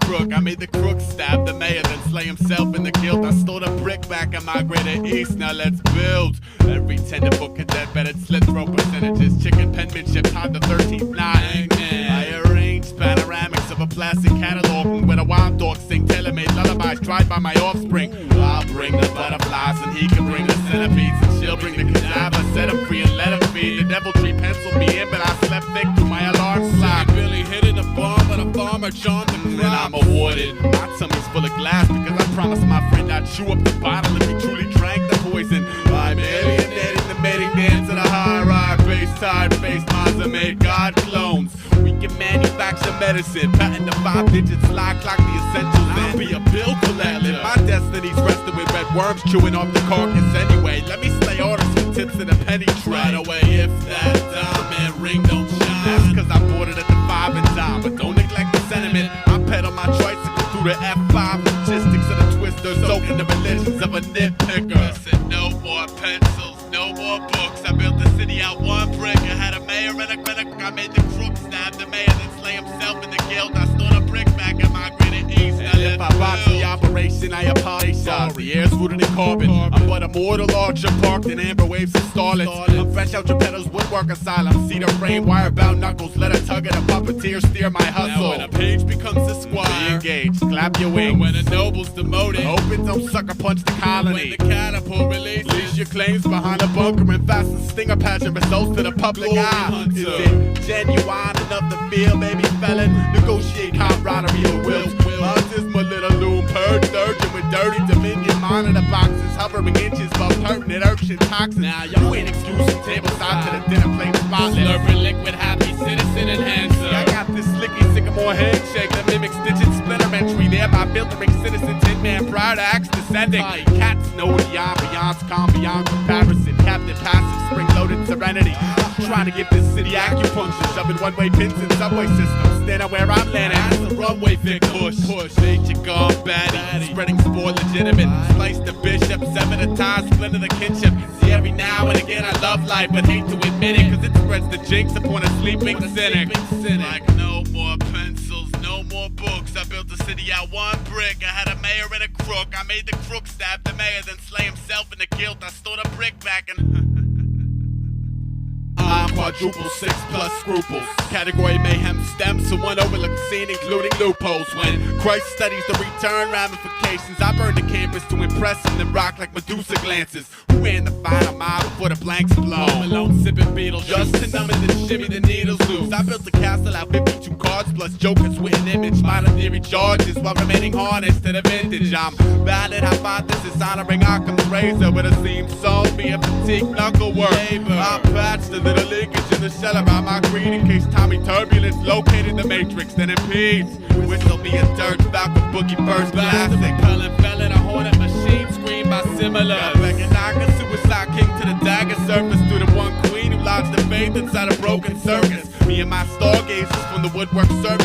crook. I made the crook stab the mayor, then slay himself in the guilt. I stole a brick back and migrated east, now let's build. Every tenderfoot cadet betted slit throw percentages. Chicken penmanship tied the 13th night. I arranged panoramics of a plastic catalog, and when a wild dog sing tailor-made lullabies tried by my offspring. I'll bring the butterflies and he can bring the centipedes, and she'll bring the cadaver, set him free and let him feed. The deviltry penciled me in, but I slept thick through my alarm clock. Billy hit in a bomb, but a farmer charmed him. Then I'm awarded. My tummy's full of glass because I promised my friend I'd chew up the bottle if he truly drank the poison. I'm alienating the mating dance of the high-ride, face-tied, face Mazda made God clones. We can manufacture medicine, patent the 5-digit slide clock, the essentials. I'll be a bill collector. My destiny's resting with red worms chewing off the carcass anyway. Let me slay orders with tips in a penny tray. Right away, if that diamond ring don't shine, that's cause I bought it at the 5 and dime. But don't neglect the sentiment. I pedal my tricycle through the F5 logistics of the twister, soaking the religions of a nitpicker. Listen, no more pencils, no more books. I built the city out one brick. I had a mayor and a critic. I made the crook stab the mayor, then slay himself in the guild. I stole a brick back and migrated east. And if I botch the operation, I apologize. The air's rooted in carbon. I'm but a mortal archer parked in amber waves and starlets. I'm fresh out Geppetto's woodwork asylum. Cedar frame, wire bound knuckles. Let a tug of the puppeteer steer my hustle. Now when a page becomes a squire, be engaged, clap your wings. And when a noble's demoted, hope don't sucker punch the colony. When the catapult releases your claims behind a bunker and fasten stinger pageant results to the public eye. Is it genuine enough to feel, baby felon? Negotiate camaraderie or will. Mine is my little loom, purge, urgent with dirty dominion. Monitor boxes hovering inches above pertinent urchin toxins. Now you ain't exclusive tableside to the dinner plate spotless. Slurping liquid, happy citizen enhancer. I got this slicky sycamore handshake that mimics digit splintermentary, thereby filtering citizen tin man prior to axe descending. Cats know the ambiance, calm beyond comparison. Captain passive, spring-loaded serenity. Trying to give this city acupuncture, shoving one-way pins in subway systems. Standing where I'm landing, as the runway Vic push. Nature gone baddie, spreading spore legitimate. Slice the bishop, sever the ties, splinter the kinship. See, every now and again I love life, but hate to admit it, cause it spreads the jinx upon a sleeping cynic. Like no more pencils, no more books. I built the city out one brick. I had a mayor and a crook. I made the crook stab the mayor, then slay himself in the guilt. I stole the brick back and I'm quadruple 6+ scruples. Category mayhem stems to one overlooked scene, including loopholes. When Christ studies the return ramifications, I burn the campus to impress him, then rock like Medusa glances. Who ran the final mile before the blanks blow? Home alone sipping Beatles, just to numb it and shimmy the needles loose. I built the castle out 52 cards plus jokers with an image. Minor theory charges while remaining harnessed to the vintage. I'm valid hypothesis honoring Occam's razor with a seam sewn be a fatigue knuckle work. I patched the little linkage in the shell around my creed in case Tommy Turbulence located the matrix then impedes. Whistle be a dirt Falcon boogie first classic. Pellet felon, a hornet machine screamed by similar. Recognize suicide king to the dagger surface through the one queen who lodged the faith inside a broken circus. Me and my stargazers from the woodwork circus